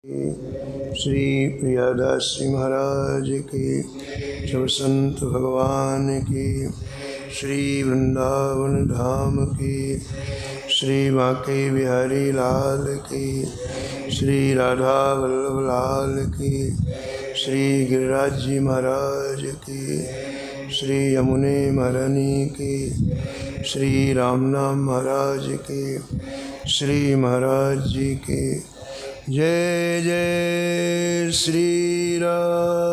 श्री प्रियादास जी महाराज की, सब संत भगवान की, श्री वृंदावन धाम की, श्री बांके बिहारी लाल की, श्री राधा वल्लभ लाल की, श्री गिरिराज जी महाराज की, श्री यमुने महारानी की, श्री रामनाम महाराज की, श्री महाराज जी की। जय जय श्री राम।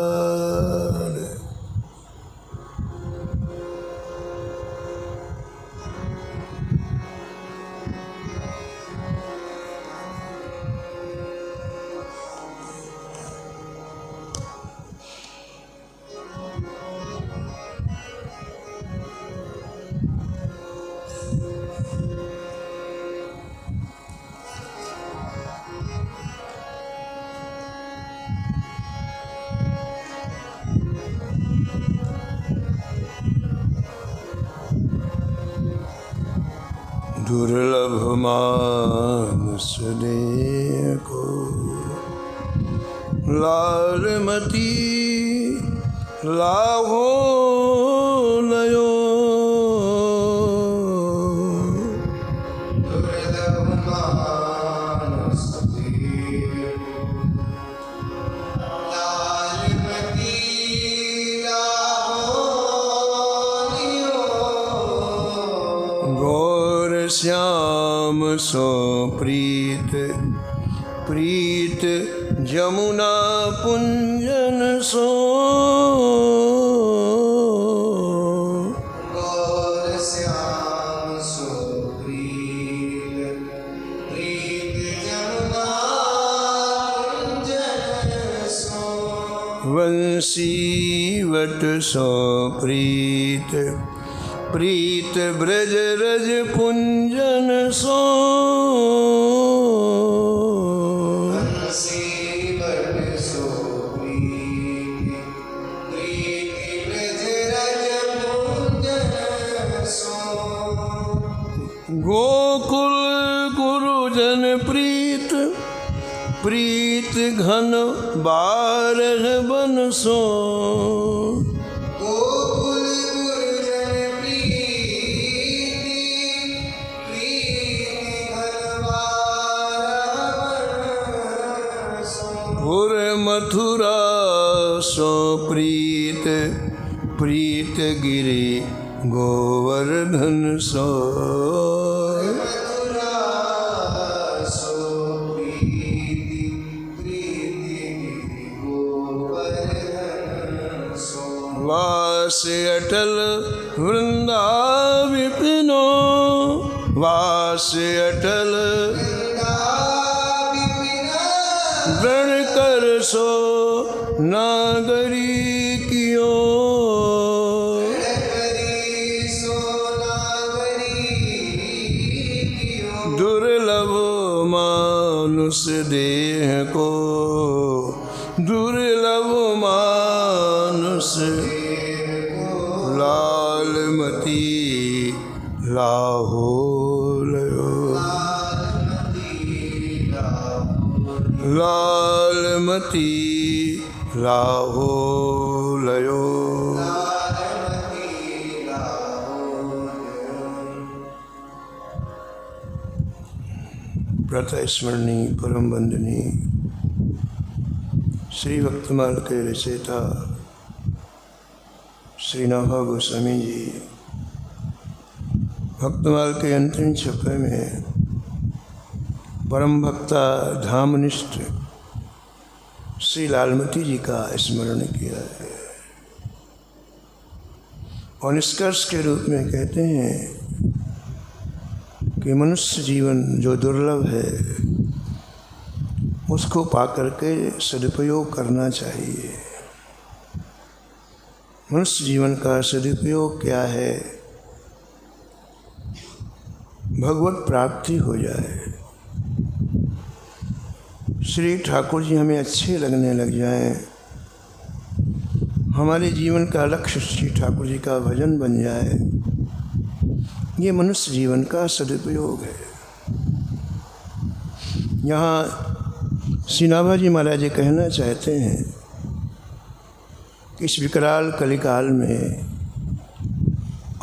दुर्लभ मानस देखो लालमती लाभो लयो। दुर्लभ मानस देखो लालमती लाभो लयो। गौर श्याम सो प्रीत प्रीत जमुना पुंजन सो। गौर श्याम सो प्रीत प्रीत जमुना पुंजन सो। वंशी वट सो प्रीत प्रीत ब्रज रज पुंजन सो। वंशी वट सो प्रीत प्रीत ब्रज रज पुंजन सो। गोकुल गुरुजन प्रीत प्रीत घन बारह बन सो। मथुरा सो प्रीत प्रीत गिरि गोवर्धन सो। मथुरा सो प्रीत प्रीत गिरि गोवर्धन सो। वास अटल वृंदा विपिनो वास अटल व्रण कर सो नागरी कियो। दुर्लभ मानुष देह को दुर्लभ मानुष लालमती लाहो लयो। लालमती लाहो लयो। प्रातः स्मरणी परम वंदनी श्री भक्तमाल के रचयिता श्री नाभा गोस्वामी जी भक्तमाल के अंतिम छपे में परम भक्ता धामनिष्ठ श्री लालमती जी का स्मरण किया है और निष्कर्ष के रूप में कहते हैं कि मनुष्य जीवन जो दुर्लभ है उसको पाकर के सदुपयोग करना चाहिए। मनुष्य जीवन का सदुपयोग क्या है? भगवत प्राप्ति हो जाए, श्री ठाकुर जी हमें अच्छे लगने लग जाएं, हमारे जीवन का लक्ष्य श्री ठाकुर जी का भजन बन जाए। ये मनुष्य जीवन का सदुपयोग है। यहाँ श्री नाभाजी महाराज जी कहना चाहते हैं कि इस विकराल कलिकाल में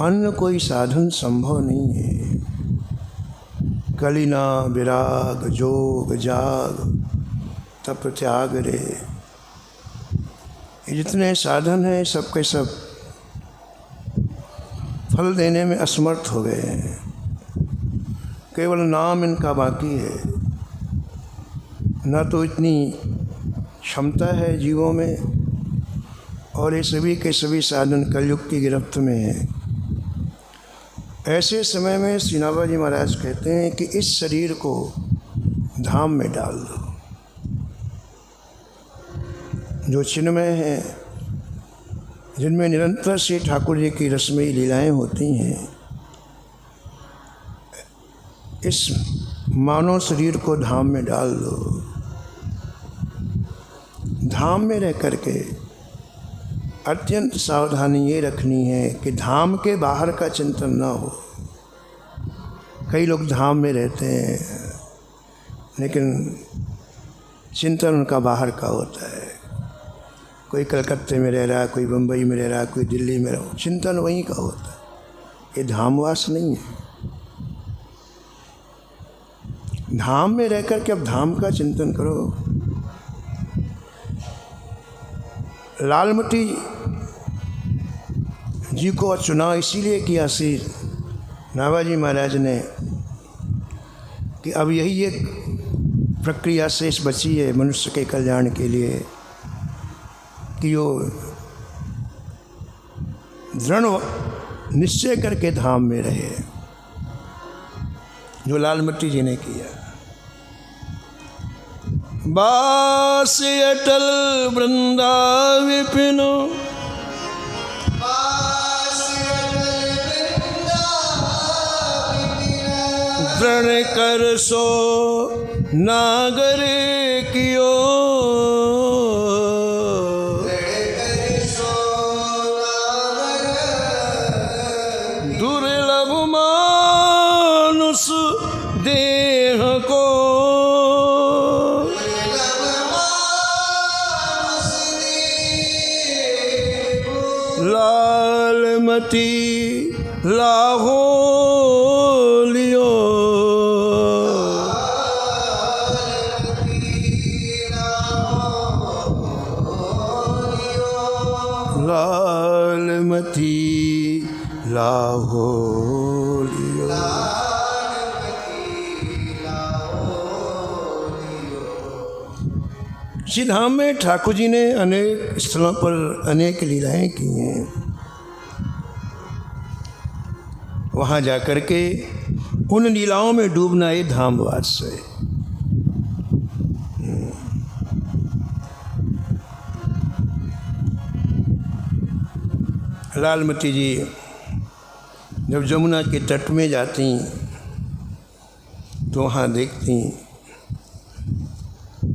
अन्य कोई साधन संभव नहीं है। कलिना विराग जोग जाग तप त्याग रे, ये जितने साधन हैं सब के सब फल देने में असमर्थ हो गए हैं। केवल नाम इनका बाकी है। न तो इतनी क्षमता है जीवों में, और ये सभी के सभी साधन कलयुग की गिरफ्त में हैं। ऐसे समय में श्री नाभाजी महाराज कहते हैं कि इस शरीर को धाम में डाल दो। जो चिन्मय हैं, जिनमें निरंतर से ठाकुर जी की रसमयी लीलाएं होती हैं, इस मानव शरीर को धाम में डाल दो। धाम में रह करके अत्यंत सावधानी ये रखनी है कि धाम के बाहर का चिंतन ना हो। कई लोग धाम में रहते हैं लेकिन चिंतन उनका बाहर का होता है। कोई कलकत्ते में रह रहा है, कोई बम्बई में रह रहा है, कोई दिल्ली में रहा, चिंतन वहीं का होता है। ये धामवास नहीं है। धाम में रह कर के अब धाम का चिंतन करो। लालमती जी को चुनाव इसीलिए किया श्री नाभाजी महाराज ने कि अब यही एक प्रक्रिया शेष बची है मनुष्य के कल्याण के लिए कि वो दृढ़ निश्चय करके धाम में रहे, जो लालमती जी ने किया। बास अटल वृंदा विपिनो, दृढ़ कर सो नागर कियो, दुर्लभ मानुष देह को, लालमती लाहो लियो, लालमती लाहो लियो। श्री धाम में ठाकुर जी ने अनेक स्थलों पर अनेक लीलाएं की हैं। वहाँ जाकर के उन लीलाओं में डूबना ये धामवास है। लालमती जी जब जमुना के तट में जाती तो वहाँ देखती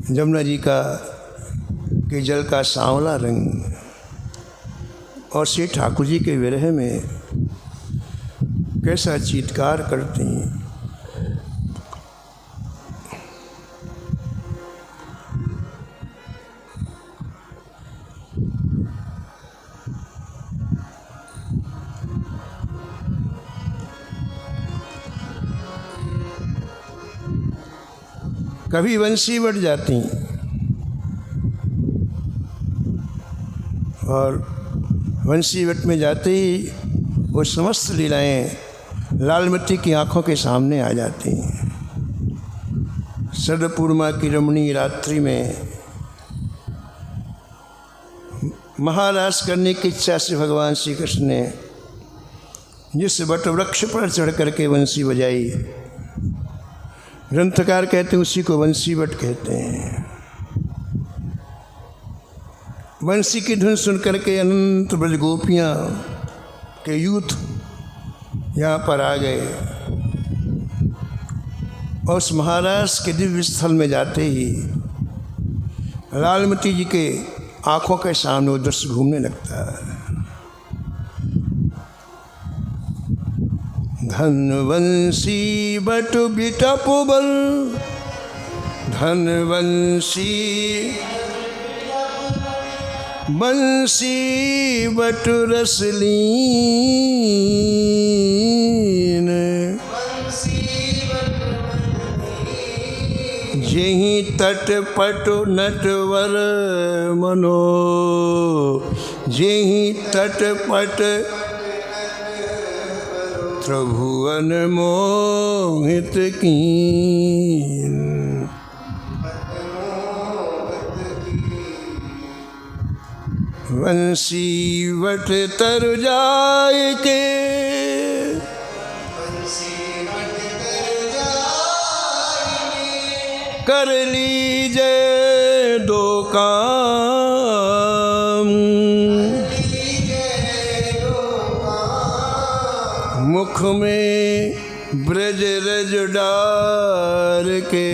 जमुना जी के जल का सांवला रंग, और श्री ठाकुर जी के विरह में कैसा चीत्कार करती। कभी बंसी बट जाती और बंसी बट में जाते ही वो समस्त लीलाएं लालमती की आंखों के सामने आ जाती हैं। शरद पूर्णिमा की रमणीय रात्रि में महारास करने की इच्छा से भगवान श्री कृष्ण ने जिस वट वृक्ष पर चढ़ करके बंसी बजाई, ग्रंथकार कहते हैं उसी को बंसी वट कहते हैं। बंसी की धुन सुन करके अनंत ब्रज गोपियाँ के यूथ यहाँ पर आ गए और उस महाराज के दिव्य स्थल में जाते ही लालमती जी के आँखों के सामने वो दृश्य घूमने लगता है। धन बंसी बट बिटप बल, धनवंशी बंसी बटुरसलीन जेहि तटपट नटवर मनो जेहि तटपट त्रिभुवन मोहित कीन। बंसी वट तर जाय के कर लीजे दो काम मुख में ब्रज रज डार के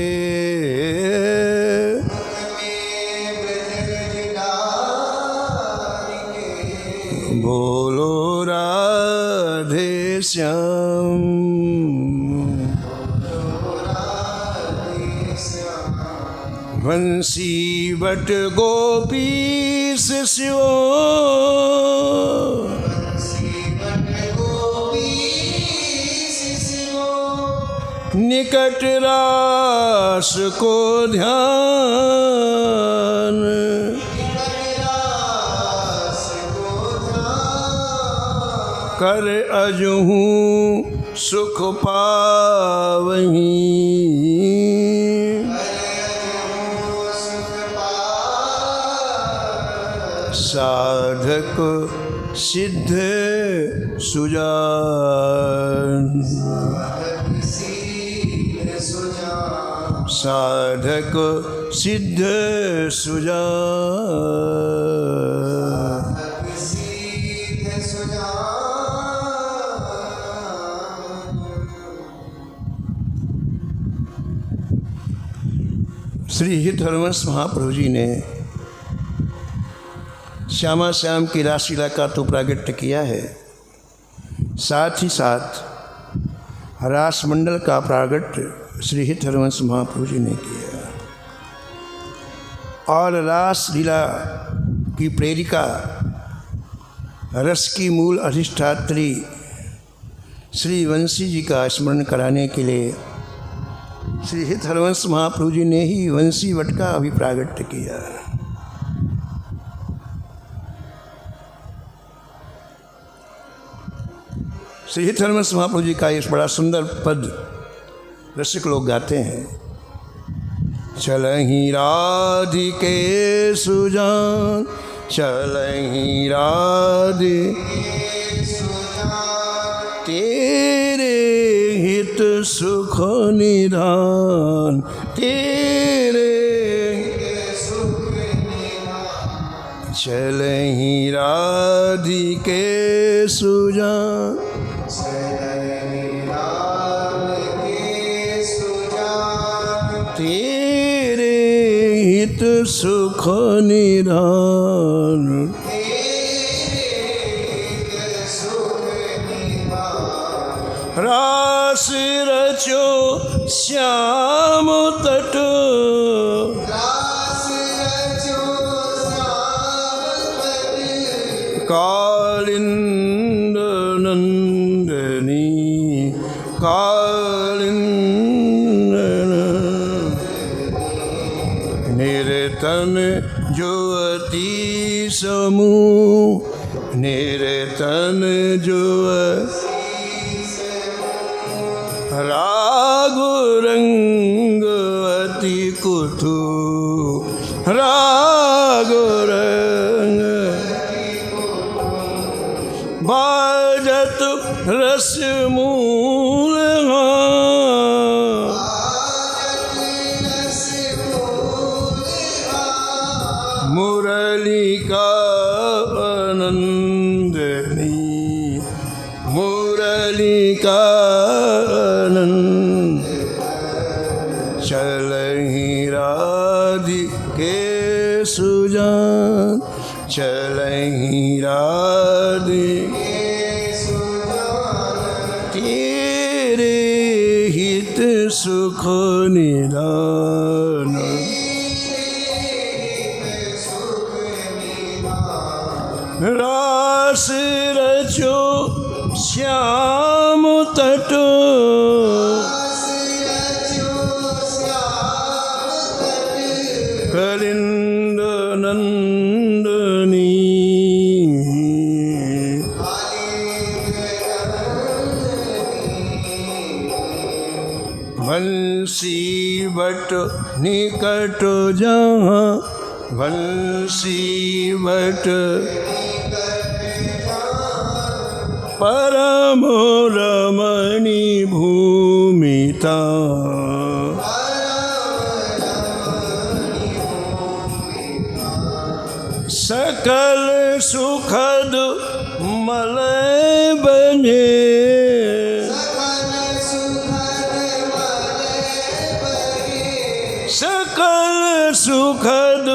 बोलो राधे श्याम। बंसी बट गोपी शिष्यो निकट रास को ध्यान कर अजहू सुख पावहीं साधक सिद्ध सुजान। साधक सिद्ध सुजान। श्री हित हरवंश महाप्रभु जी ने श्यामा श्याम की रासलीला का तो प्रागट्य किया है, साथ ही साथ रास मंडल का प्रागट्य श्री हित हरवंश महाप्रभु जी ने किया और रास लीला की प्रेरिका रस की मूल अधिष्ठात्री श्री वंशी जी का स्मरण कराने के लिए श्री हित हरवंश महाप्रभु जी ने ही वंशी वट का अभी प्रागट्य किया। श्री हित हरवंश महाप्रभु जी का एक बड़ा सुंदर पद रसिक लोग गाते हैं। चलहि राधिके सुजान चलहि राधिके सुजान तेरे हित सुख निधान तेरे सुख निधान चलहि राधिके सुजान तेरे हित सुख निधान। रास रचो श्याम तट कालिंद नंदनी निरतन जुवती समूह निरतन राग रंगवती कुतु राग रंग बाजत रस मूल मुरली का आनंदनी मुरली का आनंद चलहि राधिके सुजान चलहि राधिके तेरे हित सुख निदान। रास रचो श्याम तट, कलिंद नंदनी। बंसी बट निकट जहाँ, बंसी बट परम रमणी भूमिता। सकल सुखद मलय बने, सकल सुखद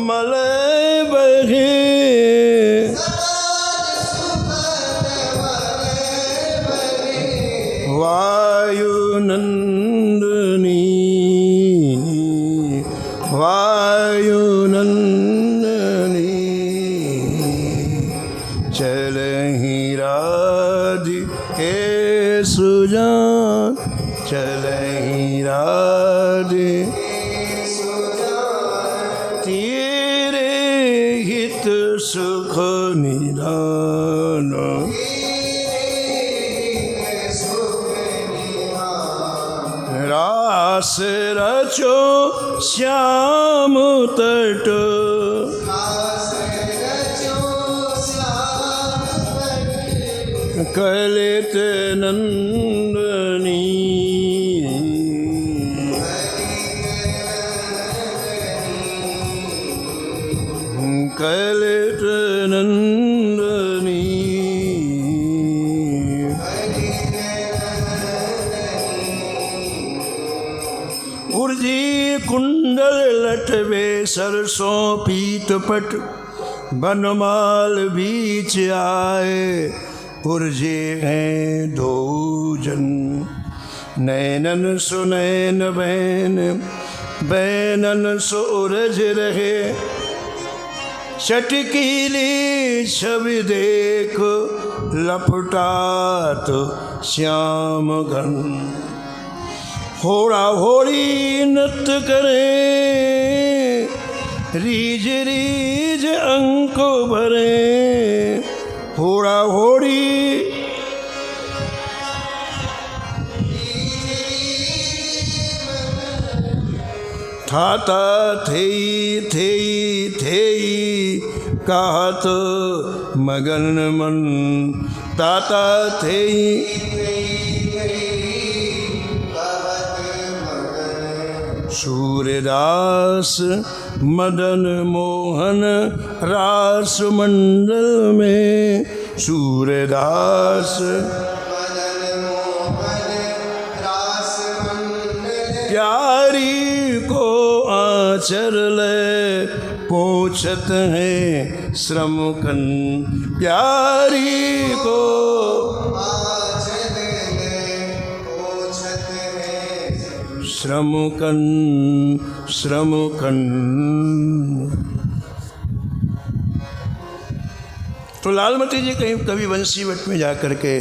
मलय बहे। वायु नंदनी, वायु नंदनी। चलहि राधिके सुजान, चलहि राधे तेरे हित सुख निदान। रास रचो श्याम तट, कलित नंदनी। कलित नंदनी। उर्जी कुंडल लटवे सरसों पीत पट, बनमाल बीच आए पुरजे हैं दो जन। नैनन सुनैन बैन, बैनन सूरज रहे। चटकीली छवि देख लपटात श्याम घन। होड़ा होड़ी नृत्य करे, रीज रीज अंक भरे। होड़ा होड़ी थाता थेई थेई थेई, कहत मगन मन। ताता थेई सूर्यदास मदन मोहन रास मंडल में। सूर्यदास प्यारी को आचर ले पोछत है श्रम कन। प्यारी को श्रम कन, श्रम कन। तो लालमती जी कहीं कभी बंसी बट में जाकर के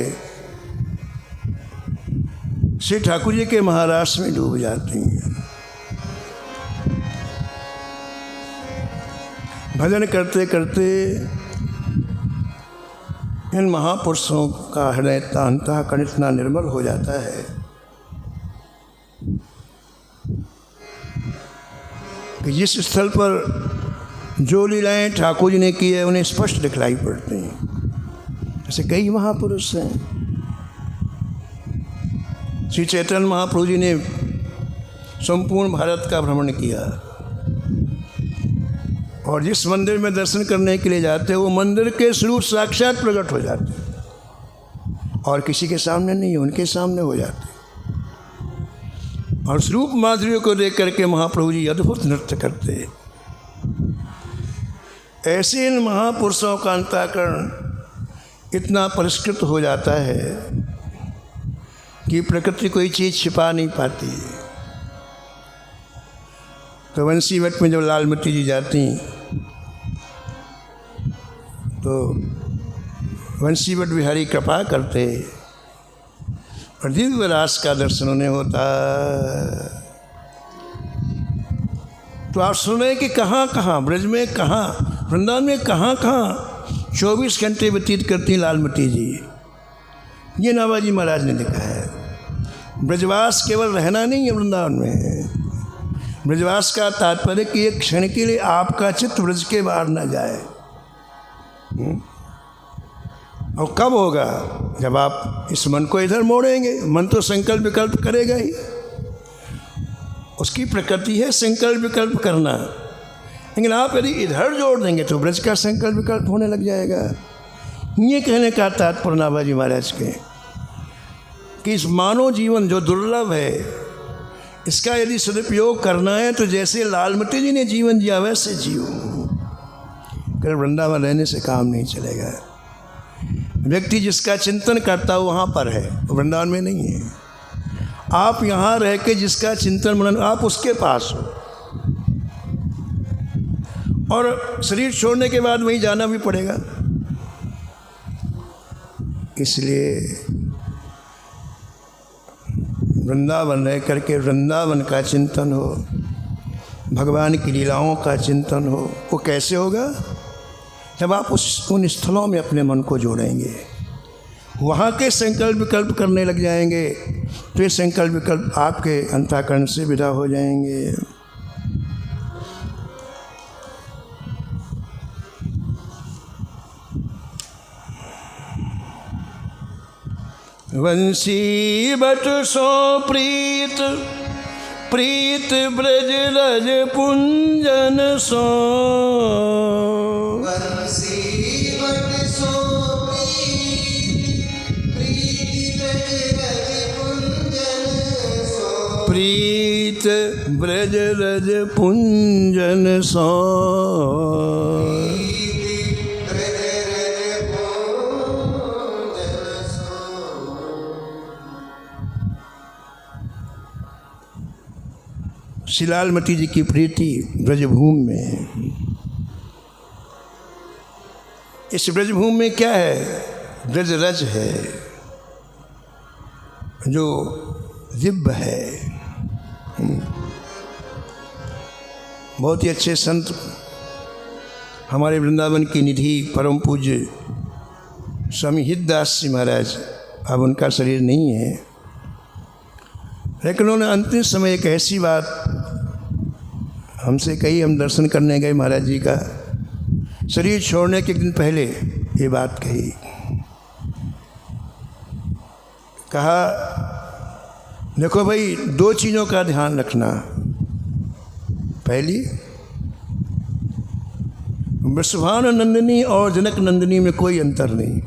श्री ठाकुर जी के महाराष्ट्र में डूब जाती हैं। भजन करते करते इन महापुरुषों का हृदय अंतःकरण इतना निर्मल हो जाता है कि जिस स्थल पर जो लीलाएं ठाकुर जी ने की है उन्हें स्पष्ट दिखलाई पड़ती हैं। ऐसे कई महापुरुष हैं। श्री चैतन्य महाप्रभु जी ने संपूर्ण भारत का भ्रमण किया और जिस मंदिर में दर्शन करने के लिए जाते हैं वो मंदिर के स्वरूप साक्षात प्रकट हो जाते और किसी के सामने नहीं, उनके सामने हो जाते। और स्वरूप माधुर्य को देख करके महाप्रभु जी अद्भुत नृत्य करते। ऐसे इन महापुरुषों का अंतःकरण इतना परिष्कृत हो जाता है कि प्रकृति कोई चीज़ छिपा नहीं पाती। तो वंशीवट में जब लालमती जी जाती तो वंशीवट बिहारी कृपा करते और दिव्य रास का दर्शन उन्हें होता। तो आप सुने कि कहाँ कहाँ ब्रज में, कहाँ वृंदावन में, कहाँ कहाँ 24 घंटे व्यतीत करती लालमती जी। ये नाभाजी महाराज ने लिखा है। ब्रजवास केवल रहना नहीं है वृंदावन में। ब्रजवास का तात्पर्य कि एक क्षण के लिए आपका चित्त ब्रज के बाहर ना जाए। और कब होगा? जब आप इस मन को इधर मोड़ेंगे। मन तो संकल्प विकल्प करेगा ही, उसकी प्रकृति है संकल्प विकल्प करना। लेकिन आप यदि इधर जोड़ देंगे तो ब्रज का संकल्प विकल्प होने लग जाएगा। ये कहने का तात्पर्य नाभाजी महाराज के कि इस मानव जीवन जो दुर्लभ है, इसका यदि सदुपयोग करना है तो जैसे लालमती जी ने जीवन जिया वैसे जियो। कर वृंदावन रहने से काम नहीं चलेगा। व्यक्ति जिसका चिंतन करता हो वहाँ पर है, वृंदावन में नहीं है। आप यहाँ रह के जिसका चिंतन मनन, आप उसके पास हो। और शरीर छोड़ने के बाद वहीं जाना भी पड़ेगा। इसलिए वृंदावन रह करके वृंदावन का चिंतन हो, भगवान की लीलाओं का चिंतन हो। वो कैसे होगा? जब आप उन स्थलों में अपने मन को जोड़ेंगे, वहाँ के संकल्प विकल्प करने लग जाएंगे, तो ये संकल्प विकल्प आपके अंतःकरण से विदा हो जाएंगे। वंशी बट सो प्रीत, प्रीत ब्रज रज पुंजन सो। वंशी बट सो प्रीत ब्रज रज पुंजन सो। श्री लालमती जी की प्रीति ब्रजभूमि में। इस ब्रजभूमि में क्या है? ब्रज रज है जो दिव्य है। बहुत ही अच्छे संत हमारे वृंदावन की निधि परम पूज्य स्वामी हितदास जी महाराज, अब उनका शरीर नहीं है, लेकिन उन्होंने अंतिम समय एक ऐसी बात हमसे कही। हम दर्शन करने गए महाराज जी का, शरीर छोड़ने के दिन पहले ये बात कही। कहा, देखो भाई, 2 चीज़ों का ध्यान रखना। पहली, वृषभानु नंदिनी और जनक नंदिनी में कोई अंतर नहीं।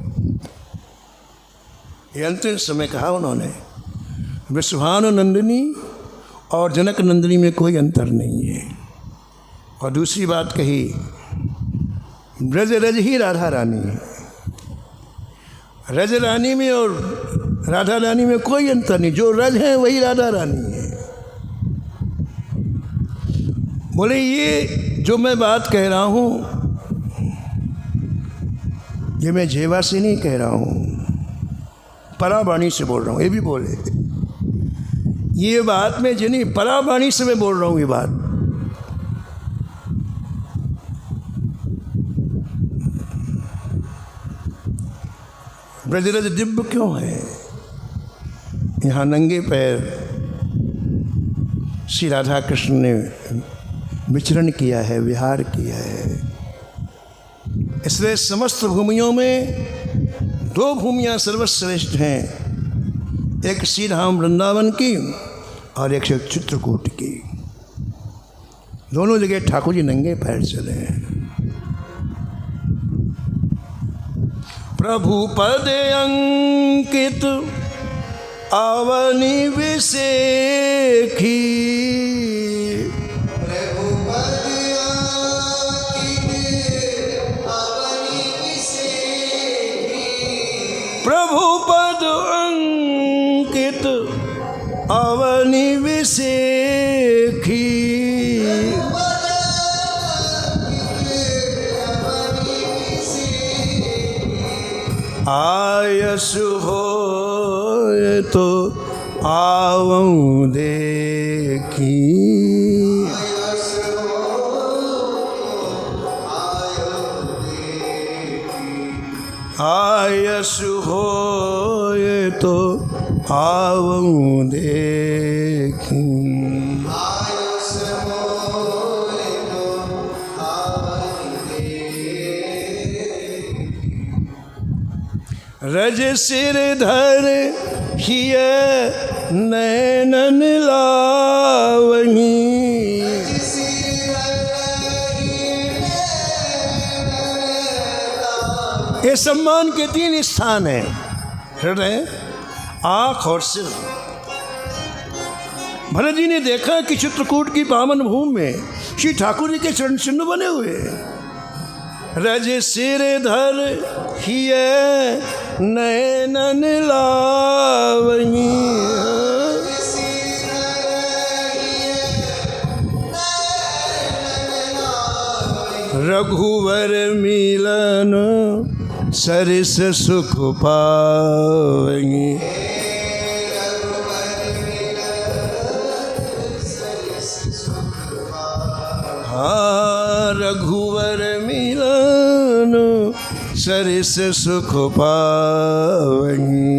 ये अंतिम समय कहा उन्होंने। वृषभानु नंदिनी और जनक नंदिनी में कोई अंतर नहीं है। और दूसरी बात कही, ब्रज रज ही राधा रानी है। रज रानी में और राधा रानी में कोई अंतर नहीं। जो रज है वही राधा रानी है। बोले, ये जो मैं बात कह रहा हूँ, ये मैं जेवा से नहीं कह रहा हूँ, पराबाणी से बोल रहा हूँ। ये भी बोले, ये बात मैं जिनी पराबाणी से मैं बोल रहा हूँ। ये बात ब्रजरज दिव्य क्यों है? यहाँ नंगे पैर श्री राधा कृष्ण ने विचरण किया है, विहार किया है। इसलिए समस्त भूमियों में 2 भूमियाँ सर्वश्रेष्ठ हैं, एक श्री धाम वृंदावन की और एक चित्रकूट की। दोनों जगह ठाकुर जी नंगे पैर चले हैं। प्रभु पद अंकित आवनी विसेखी, प्रभु पद अंकित आवनी विसेखी, प्रभु पद अंकित अवनि विसेखी, आयसु होय तो आवऊं देखी। आयसु होय तो आवऊं देखी। रज सिर धर हिय नैनन लावनी, ये सम्मान के 3 स्थान हैं, हृदय, आँख और सिर। भरत जी ने देखा कि चित्रकूट की पावन भूमि में श्री ठाकुर जी के चरण चिन्ह बने हुए। रज सिर धर हिय नैनन लावनी, रघुवर मिलन सरिस सुख पावनी। हाँ, रघुवर मिलन सरिस सुख पावनी।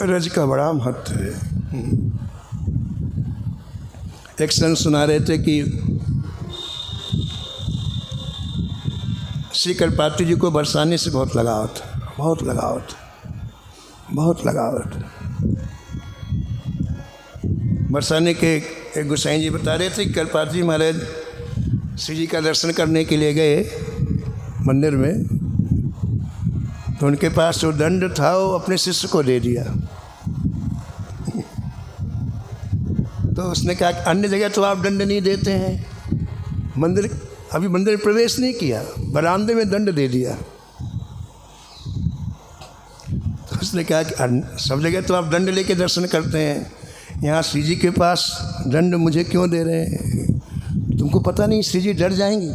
रज का बड़ा महत्व है। एक संत सुना रहे थे कि श्री करपात्री जी को बरसाने से बहुत लगाव था, बहुत लगाव था, बहुत लगाव था। बरसाने के एक गोसाई जी बता रहे थे कि करपात्री महाराज श्री जी का दर्शन करने के लिए गए मंदिर में, तो उनके पास जो दंड था वो अपने शिष्य को दे दिया। तो उसने कहा कि अन्य जगह तो आप दंड नहीं देते हैं, मंदिर अभी मंदिर में प्रवेश नहीं किया, बरामदे में दंड दे दिया। तो उसने कहा कि सब जगह तो आप दंड लेके दर्शन करते हैं, यहाँ श्री जी के पास दंड मुझे क्यों दे रहे हैं? तुमको पता नहीं श्री जी डर जाएंगी,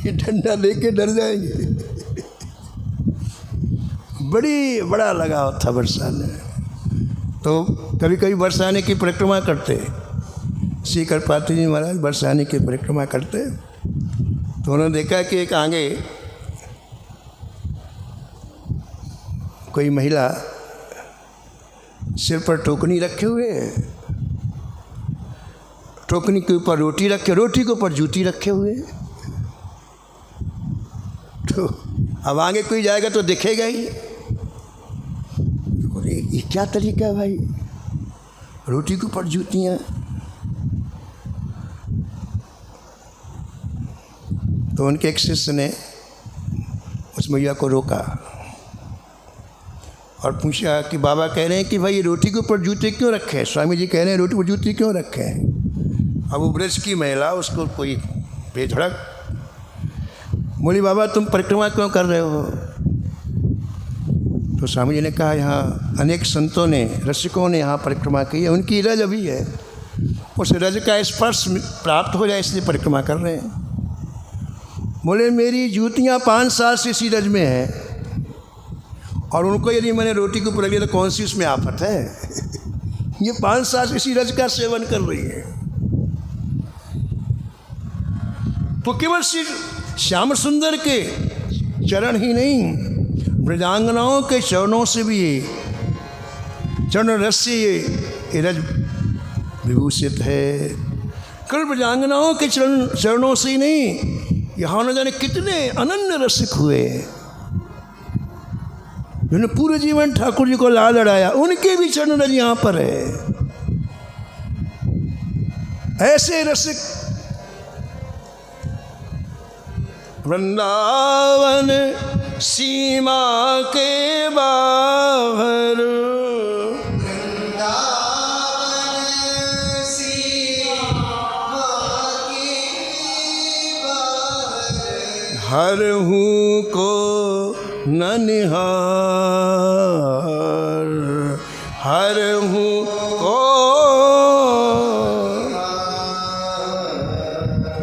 ये डंडा लेके डर जाएंगे। बड़ा लगाव था बरसाने। तो कभी कभी बरसाने की परिक्रमा करते, श्री करपात्री जी महाराज बरसाने की परिक्रमा करते, तो उन्होंने देखा कि एक आगे कोई महिला सिर पर टोकनी रखे हुए, टोकनी के ऊपर रोटी रखे, रोटी के ऊपर जूती रखे हुए। तो अब आगे कोई जाएगा तो दिखेगा ही, ये क्या तरीका है भाई, रोटी के ऊपर जूतियाँ। तो उनके एक शिष्य ने उस मैया को रोका और पूछा कि बाबा कह रहे हैं कि भाई रोटी के ऊपर जूते क्यों रखे हैं? स्वामी जी कह रहे हैं रोटी पर जूती क्यों रखे हैं? अब वो ब्रज की महिला उसको कोई बेधड़क बोली, बाबा तुम परिक्रमा क्यों कर रहे हो? तो स्वामी जी ने कहा यहाँ अनेक संतों ने, रसिकों ने यहाँ परिक्रमा की है, उनकी रज अभी है, उस रज का स्पर्श प्राप्त हो जाए इसलिए परिक्रमा कर रहे हैं। बोले मेरी जूतियाँ 5 साल से इसी रज में है, और उनको यदि मैंने रोटी को पकड़ लिया तो कौन सी उसमें आफत है? ये 5 साल से इसी रज का सेवन कर रही है। तो केवल श्री श्याम सुंदर के चरण ही नहीं, ब्रजांगनाओं के चरणों से भी चरण रस से ये रज विभूषित है। कल ब्रजांगनाओं के चरणों से ही नहीं, यहाँ न जाने कितने अनन्य रसिक हुए जिन्होंने पूरे जीवन ठाकुर जी को लाल लड़ाया, उनके भी चरण रज यहाँ पर है। ऐसे रसिक वृंदावन सीमा के बाहर, वृंदावन हरहूँ को ननिहार, हरहूँ को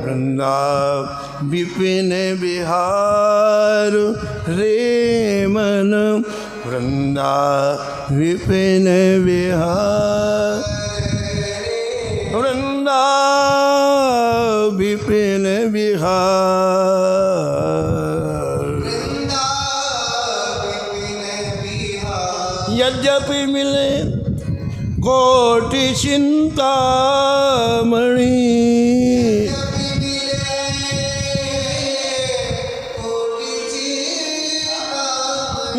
वृंदा विपिन बिहार रे मन, वृंदा विपिन बिहार, वृंदा विपिन बिहार, यद्यपि मिले कोटि चिंतामणि,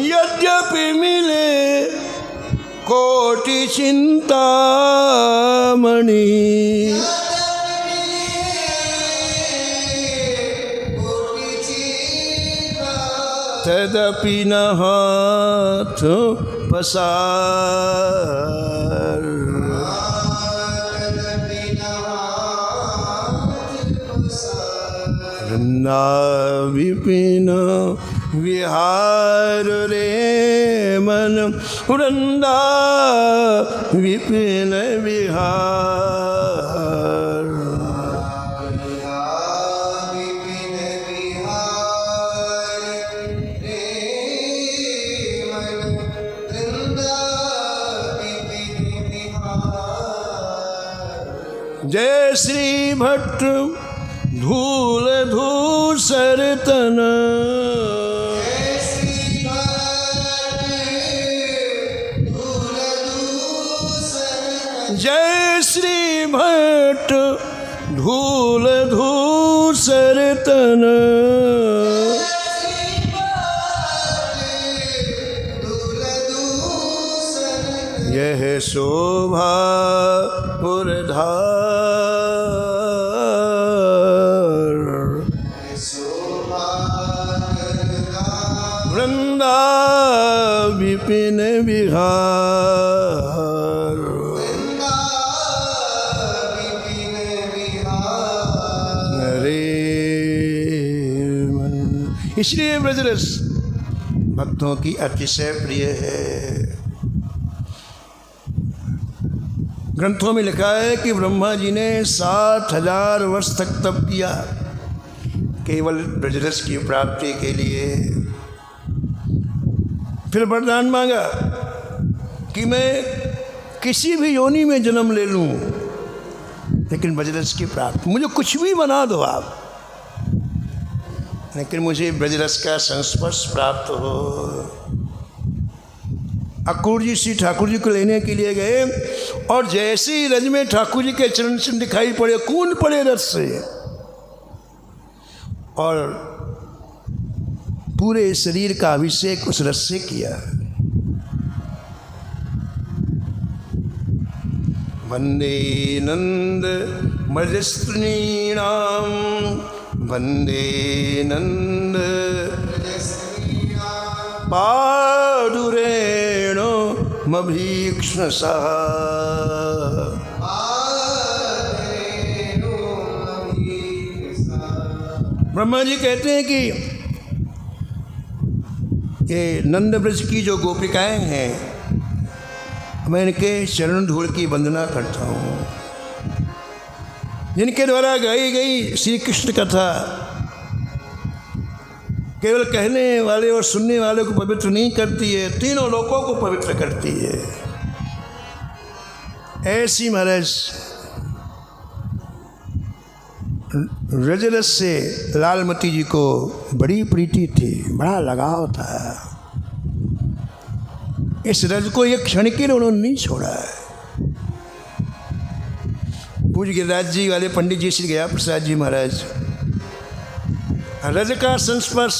यद्यपि मिले कोटि चिंतामणि, तदपि न हाथ पसार, वृंदा विपिन विहार रे मन, वृंदा विपिन विहार, जय श्री भट्ट धूल धूसर तन, जय श्री भट्ट धूल धूसर तन, यह शोभा पुरधार, वृंदा विपिन विहार, हरे मन। इसलिए ब्रजरस भक्तों की अतिशय प्रिय है। ग्रंथों में लिखा है कि ब्रह्मा जी ने 60,000 वर्ष तक तप किया केवल ब्रजरस की प्राप्ति के लिए। फिर वरदान मांगा कि मैं किसी भी योनि में जन्म ले लूं, लेकिन ब्रजरस की प्राप्ति, मुझे कुछ भी बना दो आप, लेकिन मुझे ब्रजरस का संस्पर्श प्राप्त हो। अक्रूर जी श्री ठाकुर जी को लेने के लिए गए और जैसे ही रज में ठाकुर जी के चरण चिन्ह दिखाई पड़े, कूद पड़े रथ से और पूरे शरीर का अभिषेक उस रस से किया। वंदे नंद मजस्त्रीणाम, वंदे नंद पादुरेणो मभीक्ष्णसा। ब्रह्मा जी कहते हैं कि ये नंद ब्रज की जो गोपिकाएं हैं, मैं इनके चरण धूल की वंदना करता हूँ, जिनके द्वारा गाई गई श्री कृष्ण कथा केवल कहने वाले और सुनने वाले को पवित्र नहीं करती है, तीनों लोकों को पवित्र करती है। ऐसी महाराज रजरस से लालमती जी को बड़ी प्रीति थी, बड़ा लगाव था। इस रज को एक क्षण के लिए उन्होंने नहीं छोड़ा है। पूज्य गिरिराज जी वाले पंडित जी श्री गया प्रसाद जी महाराज रज का संस्पर्श,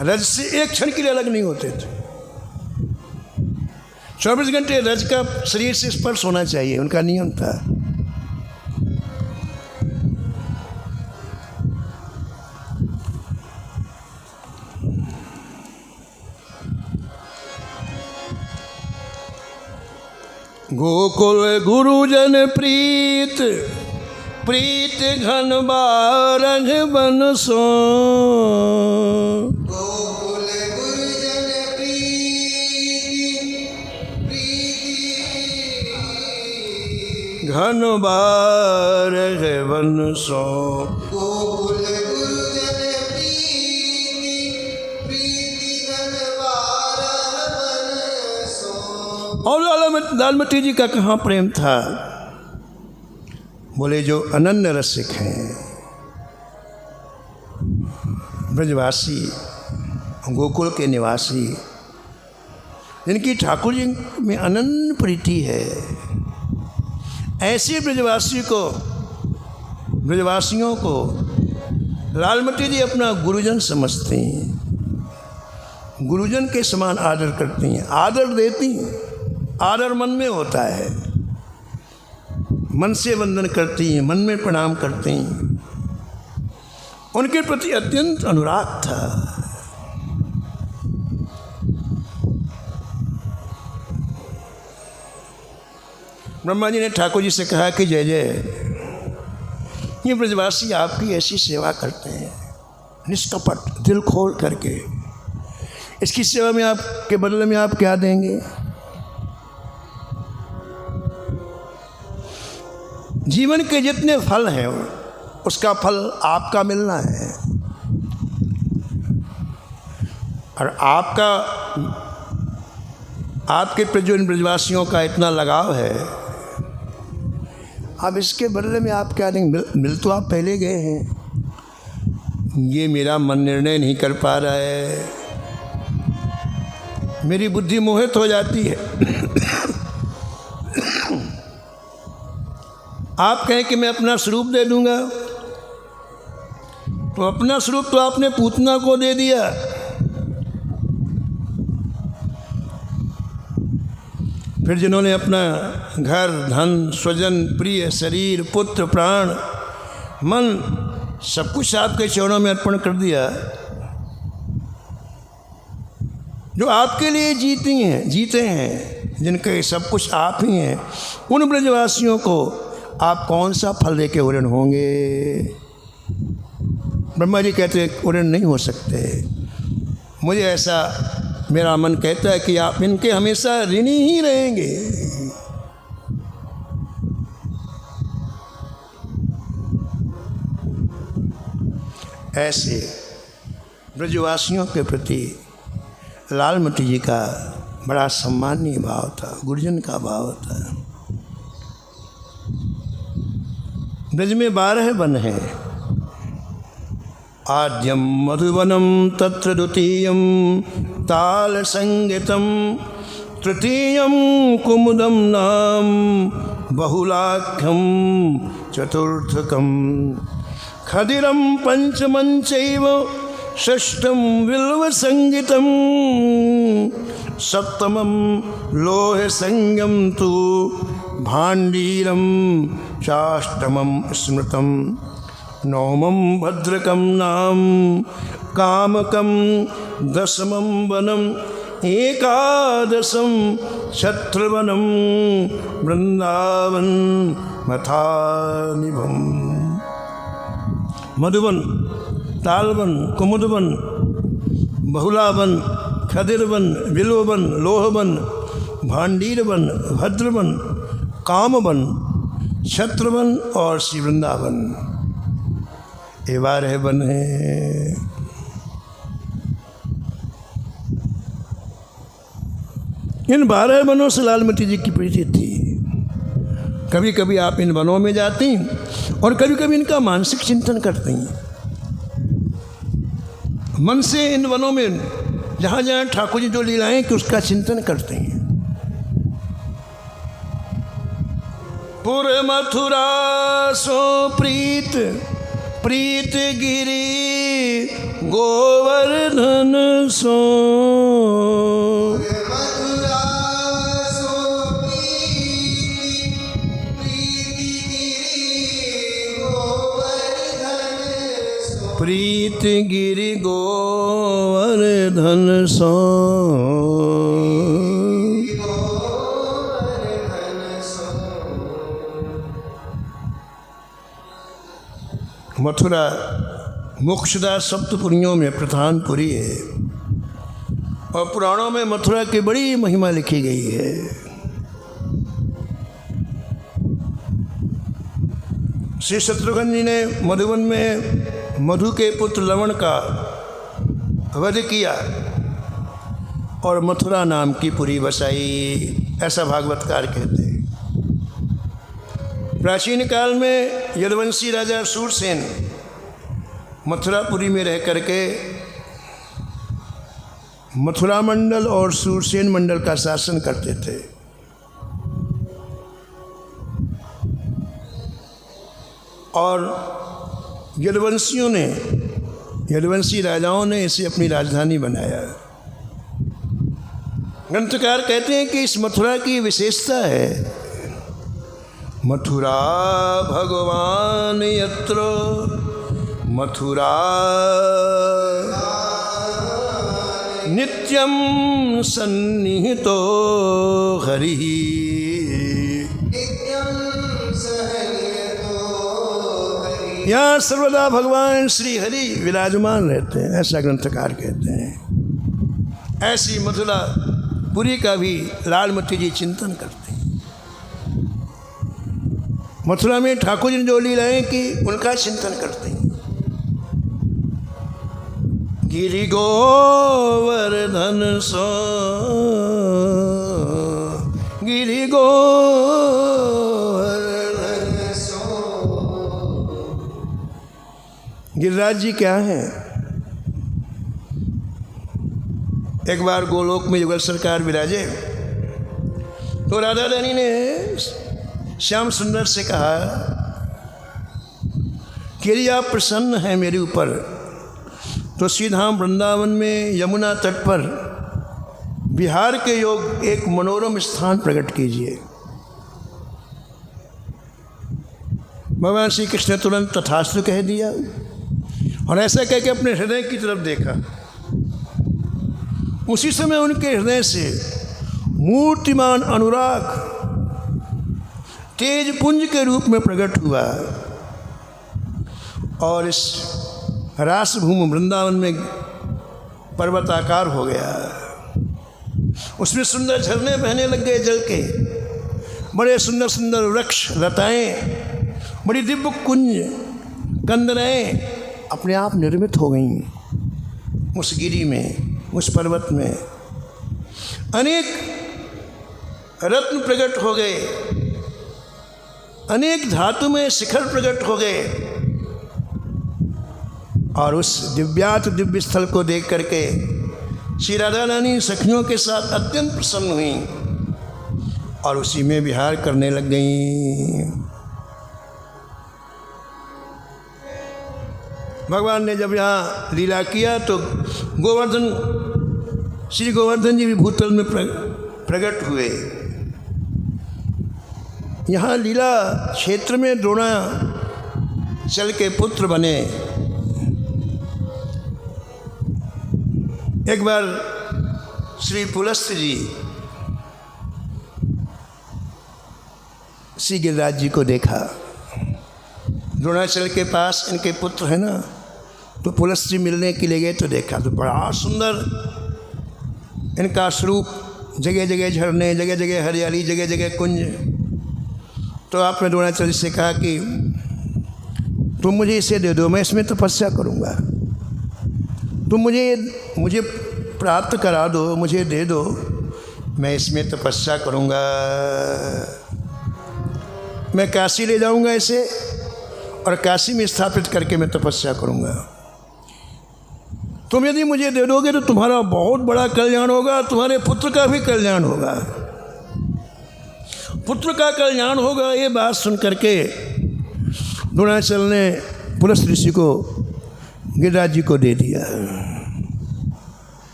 रज से एक क्षण के लिए अलग नहीं होते थे। 24 घंटे रज का शरीर से स्पर्श होना चाहिए, उनका नियम था। गोकुल गुरुजन प्रीत प्रीत घन बारह बन सो, गोकुल गुरुजन प्रीति घन बारह बन सो। गोकुल गुरुजन प्रीति घन बारह बरसों। और लालमती जी का कहाँ प्रेम था? बोले जो अनन्य रसिक हैं, ब्रजवासी, गोकुल के निवासी, जिनकी ठाकुर जी में अनन्य प्रीति है, ऐसे ब्रजवासियों को लालमती जी अपना गुरुजन समझते हैं, गुरुजन के समान आदर करती हैं, आदर देती हैं। आदर मन में होता है, मन से वंदन करती हैं, मन में प्रणाम करती हैं। उनके प्रति अत्यंत अनुराग था। ब्रह्मा जी ने ठाकुर जी से कहा कि जय जय, ये ब्रजवासी आपकी ऐसी सेवा करते हैं निष्कपट दिल खोल करके, इसकी सेवा में आपके बदले में आप क्या देंगे? जीवन के जितने फल हैं उसका फल आपका मिलना है, और आपके प्रति जो इन ब्रजवासियों का इतना लगाव है, अब इसके बदले में आप क्या देंगे? मिल तो आप पहले गए हैं, ये मेरा मन निर्णय नहीं कर पा रहा है, मेरी बुद्धि मोहित हो जाती है। आप कहें कि मैं अपना स्वरूप दे दूंगा, तो अपना स्वरूप तो आपने पूतना को दे दिया। फिर जिन्होंने अपना घर, धन, स्वजन, प्रिय, शरीर, पुत्र, प्राण, मन सब कुछ आपके चरणों में अर्पण कर दिया, जो आपके लिए जीते हैं, जिनके सब कुछ आप ही हैं, उन ब्रजवासियों को आप कौन सा फल दे के उड़न होंगे? ब्रह्मा जी कहते हैं उड़न नहीं हो सकते। मुझे ऐसा मेरा मन कहता है कि आप इनके हमेशा ऋणी ही रहेंगे। ऐसे ब्रजवासियों के प्रति लालमती जी का बड़ा सम्मानीय भाव था, गुरुजन का भाव था। ब्रज में 12 वन हैं। आद्यम मधुवनम तत्र द्वितीयम ताल संगीतम तृतीयम कुमुदम नाम बहुलाख्यम चतुर्थकम खदिरम पंचमं चैव षष्ठम विल्व संगीतम सप्तमं लोह संगम तु भाण्डीरम चाष्टमं स्मृतम नवमं भद्रकं नाम कामकं दशमं वनम एकादशं छत्रवनं वृंदावन मथानिभम। मधुवन, तालवन, कुमुदवन, बहुलावन, खदिरवन, बिल्ववन, लोहवन, भाण्डीरवन, भद्रवन, कामवन, छत्रवन और श्री वृंदावन, ये 12 वन हैं। इन 12 वनों से लालमती जी की प्रीति थी। कभी कभी आप इन वनों में जाती और कभी कभी इनका मानसिक चिंतन करती हैं। मन से इन वनों में जहाँ जहाँ ठाकुर जी जो लीलाएं कि उसका चिंतन करते हैं। पुर मथुरा सो प्रीत प्रीत गिरी गोवर्धन सो। प्रीत गिरि गोवर्धन सो। मथुरा मोक्षदा सप्तपुरियों में प्रधान पुरी है और पुराणों में मथुरा की बड़ी महिमा लिखी गई है। श्री शत्रुघ्न जी ने मधुबन में मधु के पुत्र लवण का वध किया और मथुरा नाम की पुरी बसाई, ऐसा भागवतकार कहते हैं। प्राचीन काल में यदुवंशी राजा सूरसेन मथुरापुरी में रह करके मथुरा मंडल और सूरसेन मंडल का शासन करते थे। और यदुवंशी राजाओं ने इसे अपनी राजधानी बनाया। ग्रंथकार कहते हैं कि इस मथुरा की विशेषता है, मथुरा भगवान यत्र मथुरा नित्यं सन्निहितो हरि। यहाँ सर्वदा भगवान श्री हरि विराजमान रहते हैं, ऐसा ग्रंथकार कहते हैं। ऐसी मथुरा पुरी का भी लालमती जी चिंतन करते हैं। मथुरा में ठाकुर जी ने जो लीलाएं की उनका चिंतन करते हैं। गिरि गोवर्धन सो गिरि गोवर्धन सो। गिरिराज जी क्या हैं? एक बार गोलोक में युगल सरकार विराजे तो राधा रानी ने श्याम सुंदर से कहा कि यदि आप प्रसन्न हैं मेरे ऊपर तो सीधाम वृंदावन में यमुना तट पर बिहार के योग एक मनोरम स्थान प्रकट कीजिए। भगवान श्री कृष्ण ने तुरंत तथास्तु कह दिया और ऐसा कह के अपने हृदय की तरफ देखा। उसी समय उनके हृदय से मूर्तिमान अनुराग तेज पुंज के रूप में प्रकट हुआ और इस रास भूमि वृंदावन में पर्वताकार हो गया। उसमें सुंदर झरने बहने लग गए जल के, बड़े सुंदर सुंदर वृक्ष लताएं, बड़ी दिव्य कुंज कंदराएं अपने आप निर्मित हो गईं। उस गिरी में, उस पर्वत में अनेक रत्न प्रकट हो गए, अनेक धातु में शिखर प्रकट हो गए और उस दिव्यात दिव्य स्थल को देख करके श्री राधा रानी सखियों के साथ अत्यंत प्रसन्न हुई और उसी में विहार करने लग गई। भगवान ने जब यहाँ लीला किया तो श्री गोवर्धन जी भी भूतल में प्रकट हुए। यहाँ लीला क्षेत्र में द्रोणाचल के पुत्र बने। एक बार श्री पुलस्त्य जी श्री गिरिराज जी को देखा। द्रोणाचल के पास इनके पुत्र है ना, तो पुलस्त्य जी मिलने के लिए गए तो देखा तो बड़ा सुंदर इनका स्वरूप, जगह जगह झरने, जगह जगह हरियाली, जगह जगह कुंज। तो आपने द्रोणाचल से कहा कि तुम मुझे इसे दे दो, मैं इसमें तपस्या करूँगा। तुम मुझे प्राप्त करा दो, मुझे दे दो, मैं इसमें तपस्या करूँगा। मैं काशी ले जाऊँगा इसे और काशी में स्थापित करके मैं तपस्या करूँगा। तुम यदि मुझे दे दोगे तो तुम्हारा बहुत बड़ा कल्याण होगा, तुम्हारे पुत्र का भी कल्याण होगा, पुत्र का कल्याण होगा। ये बात सुन करके द्रोणाचल ने पुलस्त्य ऋषि को गिरिराज जी को दे दिया।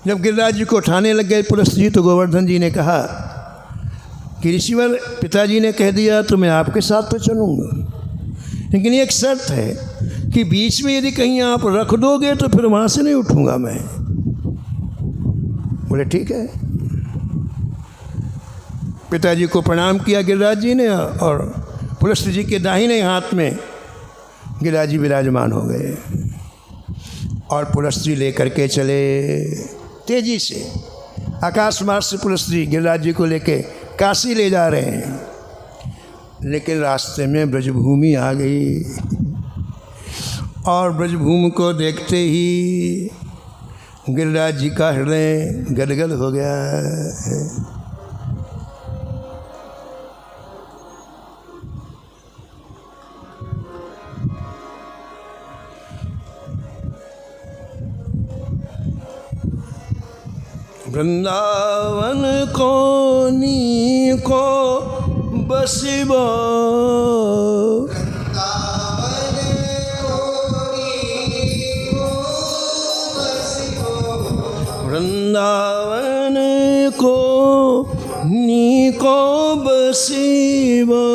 जब गिरिराज जी को उठाने लग गए पुलस्त्य जी तो गोवर्धन जी ने कहा कि ऋषिवर पिताजी ने कह दिया तो मैं आपके साथ तो चलूँगा, लेकिन एक शर्त है कि बीच में यदि कहीं आप रख दोगे तो फिर वहाँ से नहीं उठूँगा मैं। बोले ठीक है। पिताजी को प्रणाम किया गिरिराज जी ने और पुलस्त्य जी के दाहिने हाथ में गिरिराज जी विराजमान हो गए और पुलस्त्री लेकर के चले तेजी से। आकाश मार्ग से पुलस्त्री गिरिराज जी को लेके काशी ले जा रहे हैं, लेकिन रास्ते में ब्रजभूमि आ गई और ब्रजभूमि को देखते ही गिरिराज जी का हृदय गदगद हो गया है। वृंदावन को नीको बसिबो, वृंदावन को नीको बसिबो,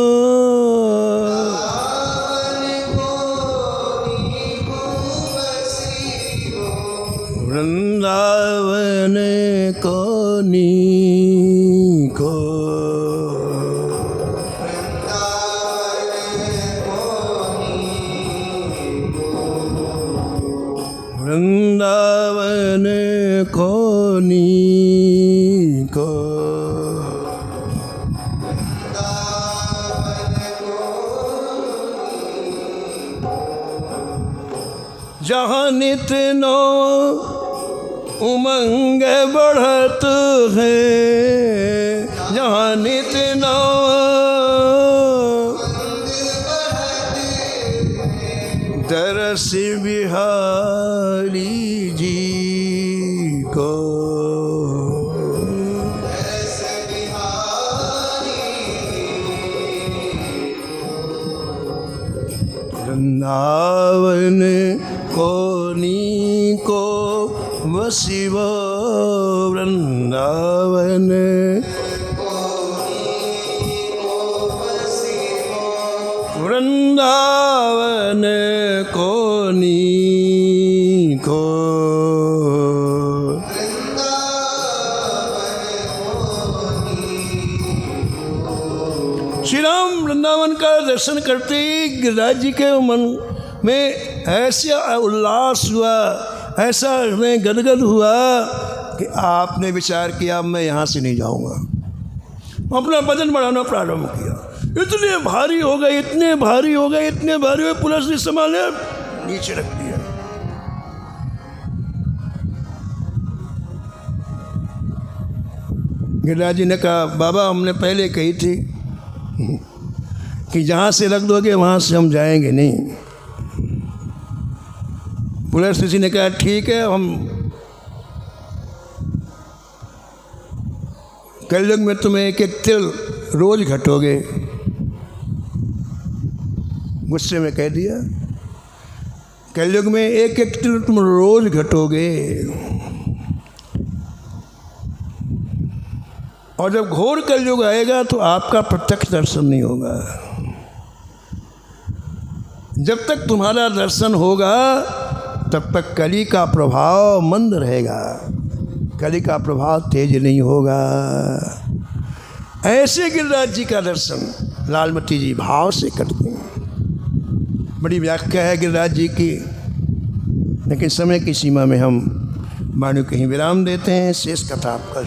वृंदावन को नीको, वृंदावन को नीको, जहाँ नित नो उमंग बढ़त है, जहाँ नित नो दरस बिहारी जी को, वृंदावन को नीको वसिबो, वृंदावन वृंदावन को नीको, श्री राम वृंदावन का दर्शन करते ही गिरिराज जी के मन में ऐसा उल्लास हुआ, ऐसा हृदय गदगद हुआ कि आपने विचार किया मैं यहाँ से नहीं जाऊँगा। अपना वजन बढ़ाना प्रारंभ किया। इतने भारी हो गए, इतने भारी हो गए, इतने भारी हुए, पुलिस ने संभाले नीचे रख दिया। गिरिराज जी ने कहा बाबा हमने पहले कही थी कि जहाँ से रख दोगे वहाँ से हम जाएंगे नहीं। पुलिस किसी ने कहा ठीक है, हम कलयुग में तुम्हें एक एक तिल रोज घटोगे। गुस्से में कह दिया कलयुग में एक एक तिल तुम रोज घटोगे, और जब घोर कलयुग आएगा तो आपका प्रत्यक्ष दर्शन नहीं होगा। जब तक तुम्हारा दर्शन होगा तब तक कली का प्रभाव मंद रहेगा, कली का प्रभाव तेज नहीं होगा। ऐसे गिरिराज जी का दर्शन लालमती जी भाव से करते हैं। बड़ी व्याख्या है गिरिराज जी की, लेकिन समय की सीमा में हम वाणी कहीं विराम देते हैं। शेष कथा आपका